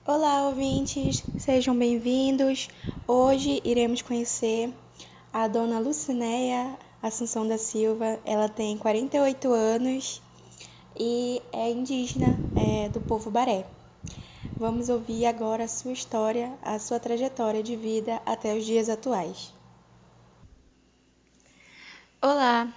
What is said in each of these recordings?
Olá, ouvintes, sejam bem-vindos. Hoje iremos conhecer a dona Lucinéia Assunção da Silva. Ela tem 48 anos e é indígena, do povo Baré. Vamos ouvir agora a sua história, a sua trajetória de vida até os dias atuais. Olá,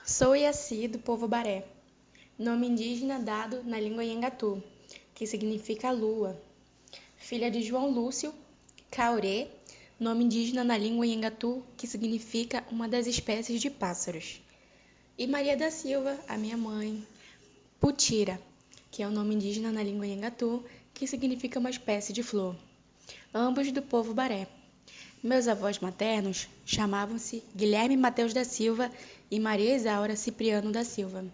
sou Iaci do povo Baré, nome indígena dado na língua Nhangatu, que significa lua. Filha de João Lúcio Caurê, nome indígena na língua Nhangatu, que significa uma das espécies de pássaros. E Maria da Silva, a minha mãe, Putira, que é o nome indígena na língua Nhangatu, que significa uma espécie de flor. Ambos do povo Baré. Meus avós maternos chamavam-se Guilherme Mateus da Silva e Maria Isaura Cipriano da Silva.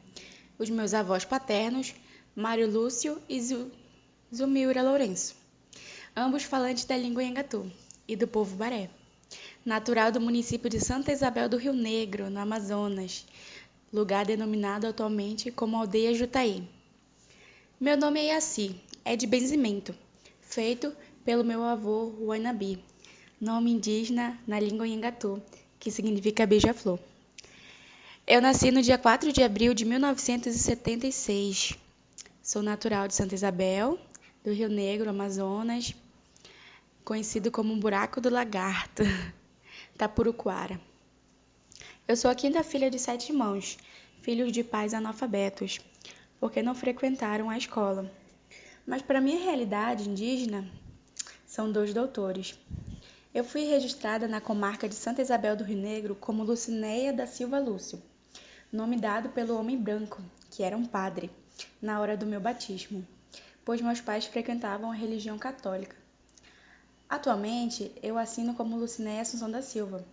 Os meus avós paternos, Mário Lúcio e Zumilra Lourenço, ambos falantes da língua Nhangatu e do povo Baré, natural do município de Santa Isabel do Rio Negro, no Amazonas, lugar denominado atualmente como Aldeia Jutaí. Meu nome é Iaci, é de benzimento, feito pelo meu avô Huaynabi, nome indígena na língua Nhangatu, que significa beija-flor. Eu nasci no dia 4 de abril de 1976. Sou natural de Santa Isabel, do Rio Negro, Amazonas, conhecido como Buraco do Lagarto, Tapuruquara. Eu sou a quinta filha de 7 irmãos, filhos de pais analfabetos, porque não frequentaram a escola. Mas para minha realidade indígena, são 2 doutores. Eu fui registrada na comarca de Santa Isabel do Rio Negro como Lucinéia da Silva Lúcio, nome dado pelo homem branco, que era um padre, na hora do meu batismo, pois meus pais frequentavam a religião católica. Atualmente, eu assino como Lucinéia Assunção da Silva,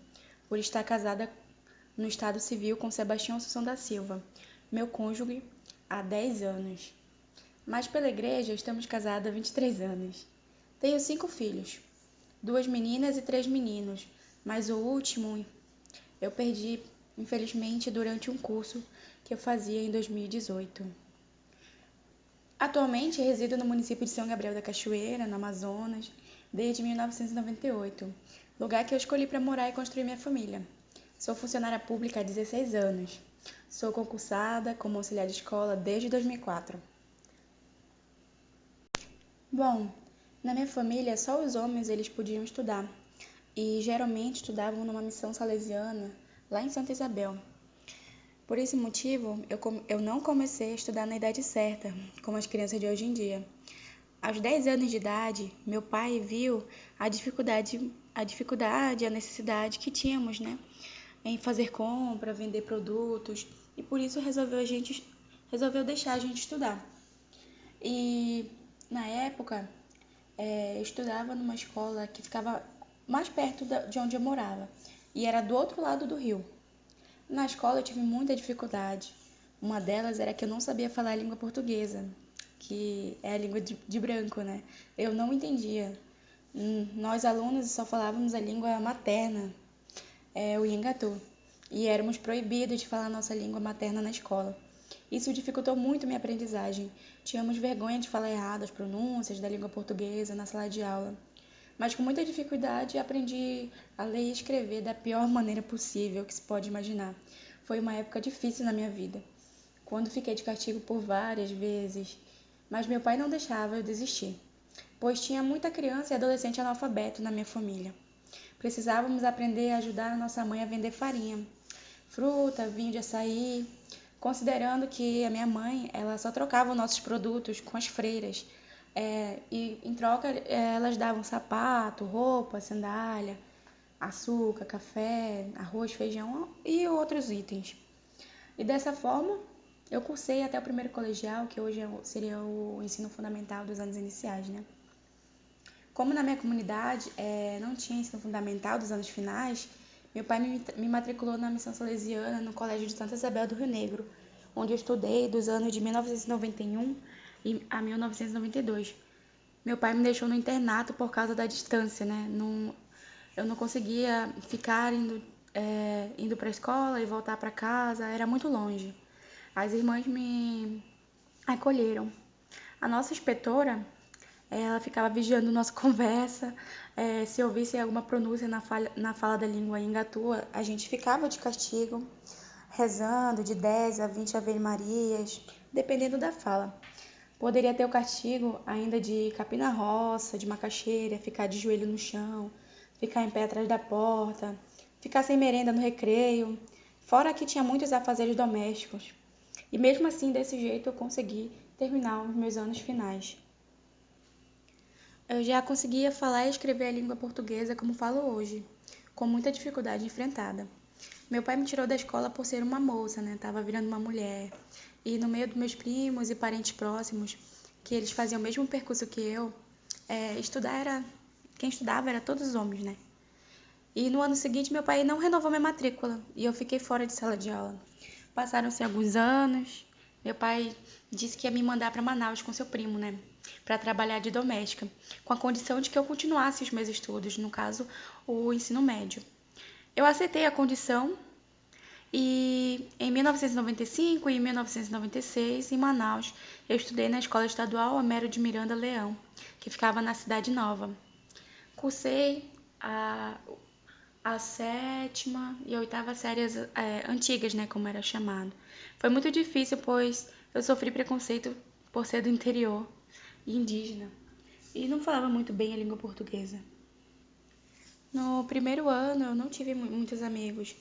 por estar casada no estado civil com Sebastião Assunção da Silva, meu cônjuge, há 10 anos. Mas pela igreja estamos casados há 23 anos. Tenho 5 filhos, 2 meninas e 3 meninos, mas o último eu perdi, infelizmente, durante um curso que eu fazia em 2018. Atualmente resido no município de São Gabriel da Cachoeira, no Amazonas, desde 1998, lugar que eu escolhi para morar e construir minha família. Sou funcionária pública há 16 anos. Sou concursada como auxiliar de escola desde 2004. Bom, na minha família só os homens eles podiam estudar e geralmente estudavam numa missão salesiana lá em Santa Isabel. Por esse motivo, eu não comecei a estudar na idade certa, como as crianças de hoje em dia. Aos 10 anos de idade, meu pai viu a necessidade que tínhamos, né, em fazer compra, vender produtos, e por isso resolveu deixar a gente estudar. E na época, eu estudava numa escola que ficava mais perto de onde eu morava, e era do outro lado do rio. Na escola eu tive muita dificuldade. Uma delas era que eu não sabia falar a língua portuguesa, que é a língua de branco, né? Eu não entendia. Nós alunos só falávamos a língua materna, o Nhangatu, e éramos proibidos de falar nossa língua materna na escola. Isso dificultou muito minha aprendizagem. Tínhamos vergonha de falar errado as pronúncias da língua portuguesa na sala de aula. Mas com muita dificuldade aprendi a ler e escrever da pior maneira possível que se pode imaginar. Foi uma época difícil na minha vida, quando fiquei de castigo por várias vezes, mas meu pai não deixava eu desistir, pois tinha muita criança e adolescente analfabeto na minha família. Precisávamos aprender a ajudar a nossa mãe a vender farinha, fruta, vinho de açaí, considerando que a minha mãe ela só trocava os nossos produtos com as freiras, e em troca elas davam sapato, roupa, sandália, açúcar, café, arroz, feijão e outros itens. E dessa forma eu cursei até o primeiro colegial, que hoje seria o ensino fundamental dos anos iniciais, né? Como na minha comunidade não tinha ensino fundamental dos anos finais, meu pai me matriculou na missão salesiana no Colégio de Santa Isabel do Rio Negro, onde eu estudei dos anos de 1991 a 1992. Meu pai me deixou no internato por causa da distância, né? Eu não conseguia ficar indo para a escola e voltar para casa, era muito longe. As irmãs me acolheram. A nossa inspetora Ela ficava vigiando nossa conversa. Se ouvisse alguma pronúncia na fala da língua Ingatu, a gente ficava de castigo, rezando de 10 a 20 Ave-Marias, dependendo da fala. Poderia ter o castigo ainda de capir na roça, de macaxeira, ficar de joelho no chão, ficar em pé atrás da porta, ficar sem merenda no recreio, fora que tinha muitos afazeres domésticos. E mesmo assim, desse jeito, eu consegui terminar os meus anos finais. Eu já conseguia falar e escrever a língua portuguesa como falo hoje, com muita dificuldade enfrentada. Meu pai me tirou da escola por ser uma moça, né? Tava virando uma mulher. E no meio dos meus primos e parentes próximos, que eles faziam o mesmo percurso que eu, quem estudava era todos os homens, né? E no ano seguinte meu pai não renovou minha matrícula e eu fiquei fora de sala de aula. Passaram-se alguns anos, meu pai disse que ia me mandar para Manaus com seu primo, né? Para trabalhar de doméstica, com a condição de que eu continuasse os meus estudos, no caso, o ensino médio. Eu aceitei a condição e em 1995 e 1996, em Manaus, eu estudei na Escola Estadual Homero de Miranda Leão, que ficava na Cidade Nova. Cursei a sétima e a oitava séries antigas, né, como era chamado. Foi muito difícil, pois eu sofri preconceito por ser do interior e indígena e não falava muito bem a língua portuguesa. No primeiro ano eu não tive muitos amigos,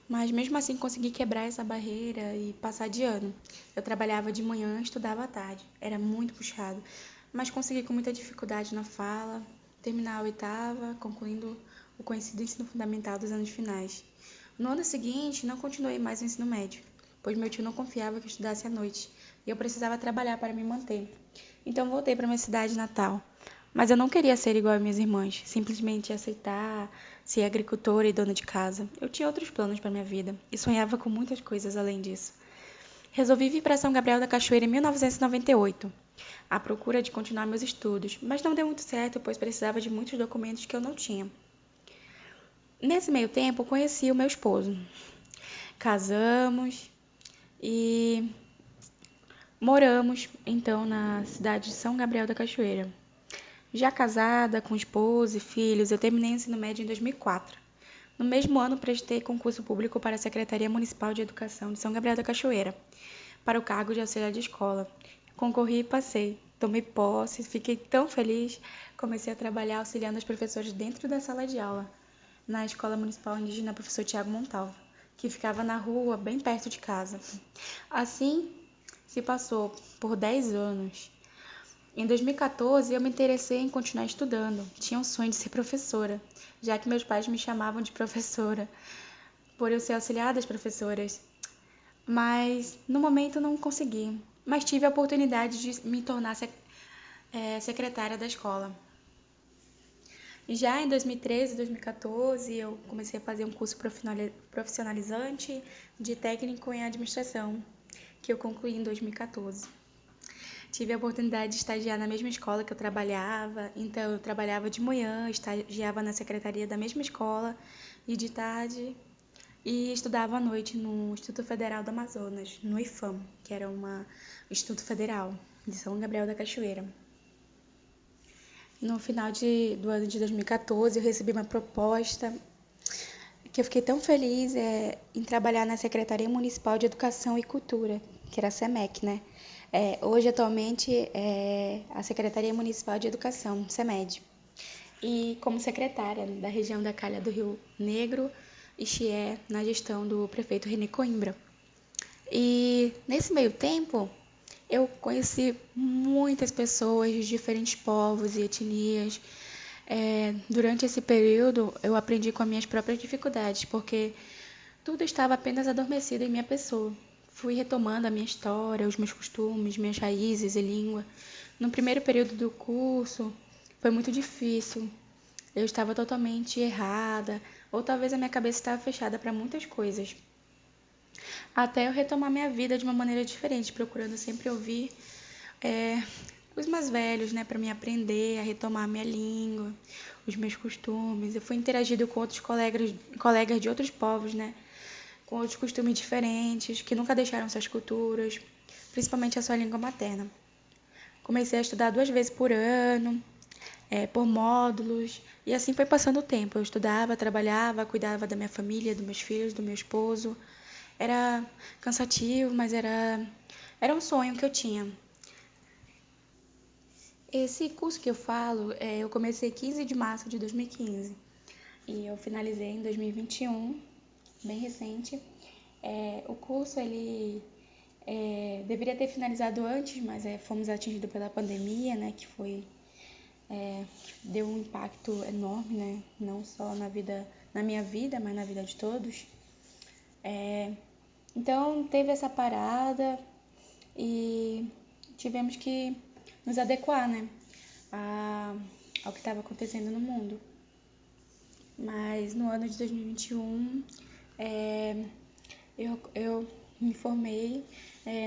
mas mesmo assim consegui quebrar essa barreira e passar de ano. Eu trabalhava de manhã e estudava à tarde. Era muito puxado, mas consegui com muita dificuldade na fala, terminar a oitava, concluindo o conhecido ensino fundamental dos anos finais. No ano seguinte, não continuei mais o ensino médio, pois meu tio não confiava que eu estudasse à noite e eu precisava trabalhar para me manter. Então voltei para minha cidade natal. Mas eu não queria ser igual às minhas irmãs, simplesmente aceitar ser agricultora e dona de casa. Eu tinha outros planos para minha vida e sonhava com muitas coisas além disso. Resolvi vir para São Gabriel da Cachoeira em 1998, à procura de continuar meus estudos, mas não deu muito certo, pois precisava de muitos documentos que eu não tinha. Nesse meio tempo, conheci o meu esposo. Casamos e moramos, então, na cidade de São Gabriel da Cachoeira. Já casada, com esposo e filhos, eu terminei o ensino médio em 2004. No mesmo ano, prestei concurso público para a Secretaria Municipal de Educação de São Gabriel da Cachoeira, para o cargo de auxiliar de escola. Concorri e passei. Tomei posse, fiquei tão feliz, comecei a trabalhar auxiliando os professores dentro da sala de aula, na Escola Municipal Indígena Professor Tiago Montalvo, que ficava na rua, bem perto de casa. Assim, se passou por 10 anos. Em 2014, eu me interessei em continuar estudando. Tinha um sonho de ser professora, já que meus pais me chamavam de professora, por eu ser auxiliar das professoras. Mas, no momento, não consegui. Mas tive a oportunidade de me tornar secretária da escola. Já em 2013 e 2014, eu comecei a fazer um curso profissionalizante de técnico em administração, que eu concluí em 2014. Tive a oportunidade de estagiar na mesma escola que eu trabalhava, então eu trabalhava de manhã, estagiava na secretaria da mesma escola e de tarde e estudava à noite no Instituto Federal do Amazonas, no IFAM, que era um Instituto Federal de São Gabriel da Cachoeira. No final do ano de 2014, eu recebi uma proposta que eu fiquei tão feliz em trabalhar na Secretaria Municipal de Educação e Cultura, que era a SEMEC, né? Hoje, atualmente, é a Secretaria Municipal de Educação, SEMED. E como secretária da região da Calha do Rio Negro e Chié, na gestão do prefeito René Coimbra. E nesse meio tempo, eu conheci muitas pessoas de diferentes povos e etnias. Durante esse período, eu aprendi com as minhas próprias dificuldades, porque tudo estava apenas adormecido em minha pessoa. Fui retomando a minha história, os meus costumes, minhas raízes e língua. No primeiro período do curso, foi muito difícil. Eu estava totalmente errada, ou talvez a minha cabeça estava fechada para muitas coisas. Até eu retomar minha vida de uma maneira diferente, procurando sempre ouvir os mais velhos, né, para me aprender a retomar a minha língua, os meus costumes. Eu fui interagindo com outros colegas de outros povos, né, com outros costumes diferentes, que nunca deixaram suas culturas, principalmente a sua língua materna. comecei a estudar 2 vezes por ano, por módulos, e assim foi passando o tempo. Eu estudava, trabalhava, cuidava da minha família, dos meus filhos, do meu esposo. Era cansativo, mas era um sonho que eu tinha. Esse curso que eu falo, eu comecei 15 de março de 2015 e eu finalizei em 2021, bem recente. O curso ele deveria ter finalizado antes, mas fomos atingidos pela pandemia, né, que deu um impacto enorme, né, não só na minha vida, mas na vida de todos. Então teve essa parada e tivemos que nos adequar, né, ao que estava acontecendo no mundo. Mas no ano de 2021, eu me formei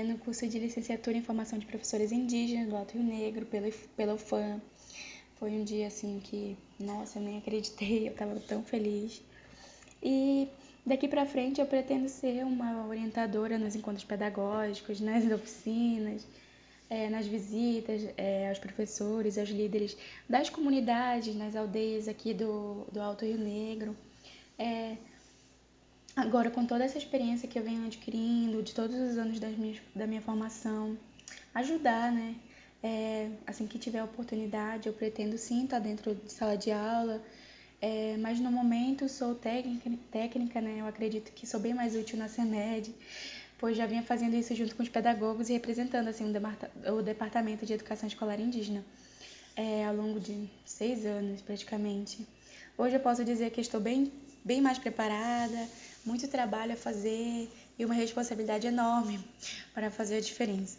no curso de licenciatura em formação de professores indígenas do Alto Rio Negro, pela UFAM. Foi um dia assim que, nossa, eu nem acreditei, eu estava tão feliz. E daqui para frente eu pretendo ser uma orientadora nos encontros pedagógicos, nas oficinas, nas visitas aos professores, aos líderes das comunidades, nas aldeias aqui do Alto Rio Negro. Agora, com toda essa experiência que eu venho adquirindo, de todos os anos da minha formação, ajudar, né? Assim que tiver oportunidade, eu pretendo sim estar dentro de sala de aula, mas no momento sou técnica, né? Eu acredito que sou bem mais útil na CEMED, pois já vinha fazendo isso junto com os pedagogos e representando assim, o Departamento de Educação Escolar Indígena ao longo de 6 anos, praticamente. Hoje eu posso dizer que estou bem mais preparada, muito trabalho a fazer e uma responsabilidade enorme para fazer a diferença.